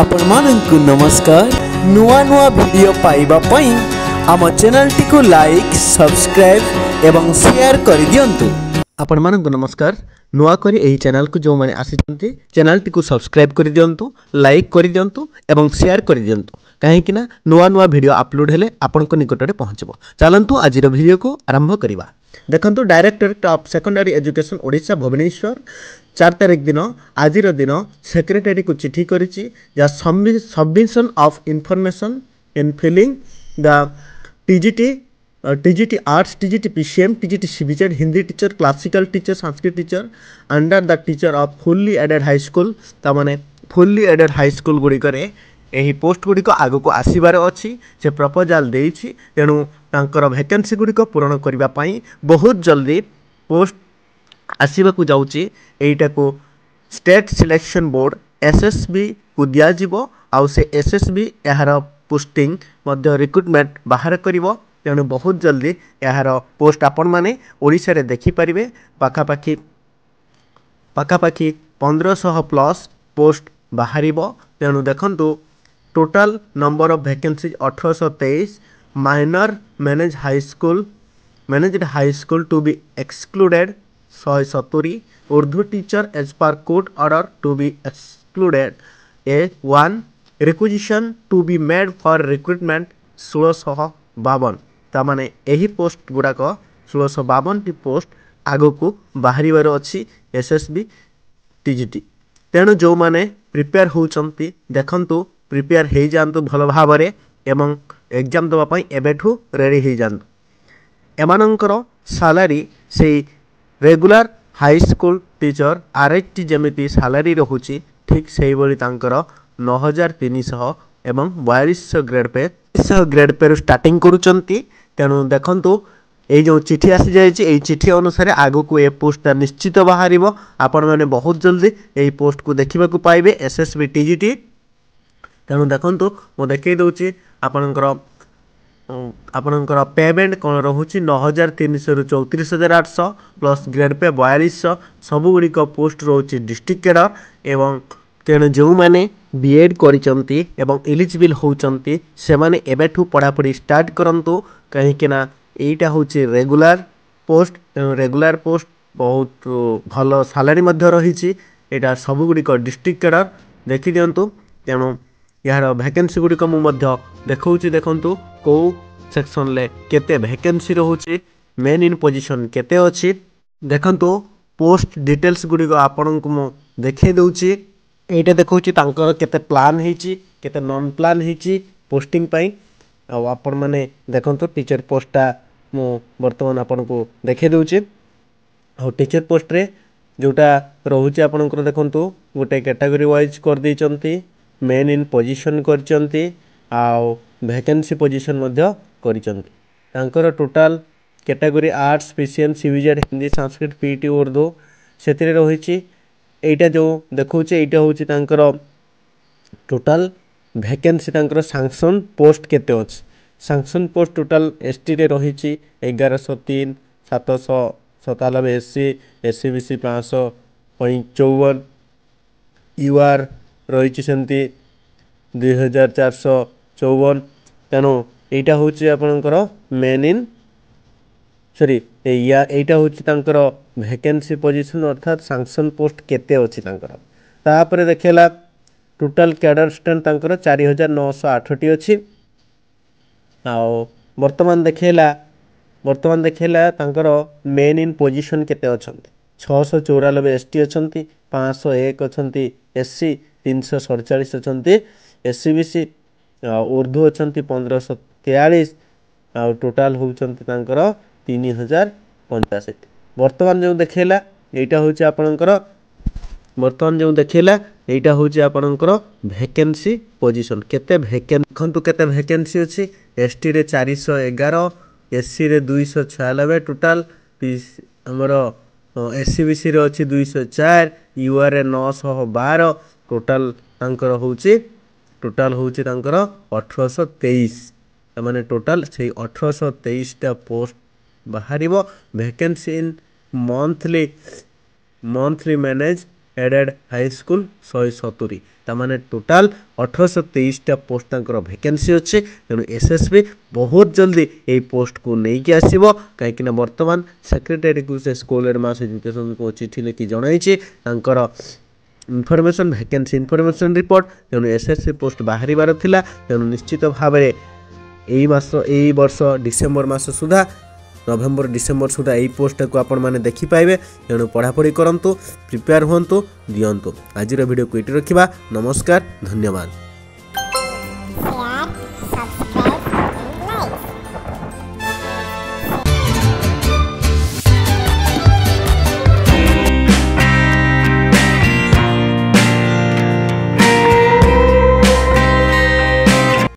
आपण मानकु नमस्कार। नुआ नुआ वीडियो पाइबा पई आम चैनल टी को लाइक सब्सक्राइब एवं शेयर कर दियंतु। आपण मानकु नमस्कार। नुआ करी एही चैनल को जो माने आसी चैनल टी को सब्सक्राइब कर दियंतु, लाइक कर दियंतु एवं शेयर कर दियंतु, कहीं ना नुआ नुआ वीडियो अपलोड हेले आपनको निकटरे पहुंचबो। चलंतु आजिर वीडियो को आरंभ करिवा। देखंतु directorate of secondary education Odisha Bhubaneswar 4 तारिख दिन आज दिन सेक्रेटरी को चिठी करिछि या submission of information in filling the TGT arts, TGT PCM, TGT CBZ, Hindi teacher, classical teacher, Sanskrit teacher under the teacher of fully aided high school. तामाने फुल्ली एडेड हाई स्कूल गुड़िकरे यही पोस्ट गुड़िक आग को आसबार अच्छी से प्रपोजाल देछि। तेणु तांकर वैकेंसी गुड़िक पूरण करने बहुत जल्दी पोस्ट आसवाक जाऊँगी। यहीटा को स्टेट सिलेक्शन बोर्ड एसएसबी को दिज्व आउ से एसएसबी यार पोस्टिंग रिक्रुटमेंट बाहर करिवो। तेणु बहुत जल्दी यार पोस्ट आपण मैंने ओडिशा रे देखिपारे। पाखापाखि 1500 प्लस पोस्ट बाहर। तेणु देखंतु total number of vacancy 1823। Minor managed high school to be excluded 170। Urdu teacher as per court order to be excluded A1। Requisition to be made for recruitment 1652। तामाने यही पोस्ट गुड़ाक 1652 टी पोस्ट आग को बाहर अच्छी SSB TGT. तेणु जो माने prepare होउचंती देखंतु प्रिपेयर हो जातु भल भाव एवं एग्जाम देवाई एबेठू रेडी हो जातु। एमानंकर सालारी से regular high school teacher RHT जमिति सालारी रहुची ठीक से ही तांकर 9300 एवं 4200 ग्रेड पे स्टार्टिंग करुचंती। तेणु देखंतु ये जो चिठी आसी जाए चिठी अनुसार आग को ये पोस्ट निश्चित बाहर। आपण मैंने बहुत जल्दी यही पोस्ट को देखा पाइबे एसएसबी टीजीटी। तेणु देखंतु मु देखई दउची आपणकर पेमेंट कौन रोचे 9300 रु 34800 प्लस ग्रेड पे 4200 सबुगुड़िक पोस्ट रोचे डिस्ट्रिक्ट कैडर। एवं तेणु जो मैंने बीएड करिसंती एवं एलिजिबल होउचंती से माने एबेठू पढ़ापढ़ी स्टार्ट करंतु। कहीं ना एटा होची रेगुलर पोस्ट। तेणु रेगुलर पोस्ट बहुत भल सालारी मध्य रही। एटा सबुगुड़िक डिस्ट्रिक्ट कैडर देखि दियंतु। तेणु यार वैकेंसी गुड़िक मुझे देखौची देखंतु को सेक्शन ले केते वैकेंसी रोचे, मेन इन पोजीशन केते अछि देखंतु। पोस्ट डिटेल्स गुड़िक आपन को मु देखे दउची। एटा देखौची तांकर केते प्लान हेची केते नॉन प्लान हेची पोस्टिंग पई। आपण माने देखंतु टीचर पोस्टटा मु वर्तमान आपन को देखे दउची। टीचर पोस्ट रे जोटा रोचे आपनकर देखंतु गोटे कैटेगरी वाइज कर दैचंती, मेन इन पोजीशन करचंती आउ वैकेंसी पोजीशन मध्य करचंती। तांकर total category arts, PCM, CBZ, Hindi, Sanskrit, PT, Urdu सेतिरे रहिछि। एटा जो देखौचे एटा होची तांकर टोटल वैकेंसी। तांकर सैंक्शन पोस्ट केते अछि सैंक्शन पोस्ट टोटल एसटी रे रहिछि 1103, 797 एससी, एससीबीसी 554, यूआर रही सेमती 2454। तेणु यहाँ हूँ आपणकर मेन इन एटा हूँ वैकेंसी पोजीशन अर्थात सैंक्शन पोस्ट केते अच्छी तापर देखला टोटल कैडर स्ट्रेंथ 4908 अच्छी। वर्तमान देखला मेन इन पोजीशन केते अछंती 694 एसटी अछंती, 501 अछंती एससी, 347 अछंती एससीबीसी, उर्दू अछंती 1543 आ टोटाल होउचंती तांकर 3085। वर्तमान जो देखैला एटा होची आपनकर वैकेंसी पोजीशन केते वैकेंसी अछि। एसटी रे 411, एससी रे 296 टोटाल, हमर एससीबीसी रे अछि 204, यूआर रे 912 टोटाल तांकर होची 1823। माने टोटाल से 1823 टा पोस्ट बाहर। Vacancy in monthly manage aided high school 170 ताने टोटाल 1823 पोस्ट तांकर वैकेंसी अच्छे। तेणु एसएसबी बहुत जल्दी ये पोस्ट को लेकिन आसो कहीं बर्तमान सेक्रेटरी को से स्कूल मास एजुकेशन को चिठी लिखि जणाई इनफॉरमेशन वैकेंसी इनफॉरमेशन रिपोर्ट। तेणु एसएससी पोस्ट बाहर थिला। तेणु निश्चित भाव यही वर्ष डिसेम्बर मास सुधा नवेम्बर डिसेम्बर सुधा यही पोस्ट को आपण मैंने देखिपारे। तेणु पढ़ापढ़ी करूँ प्रिपेयर हूँ दिंतु। आज वीडियो को ये रखा। नमस्कार, धन्यवाद।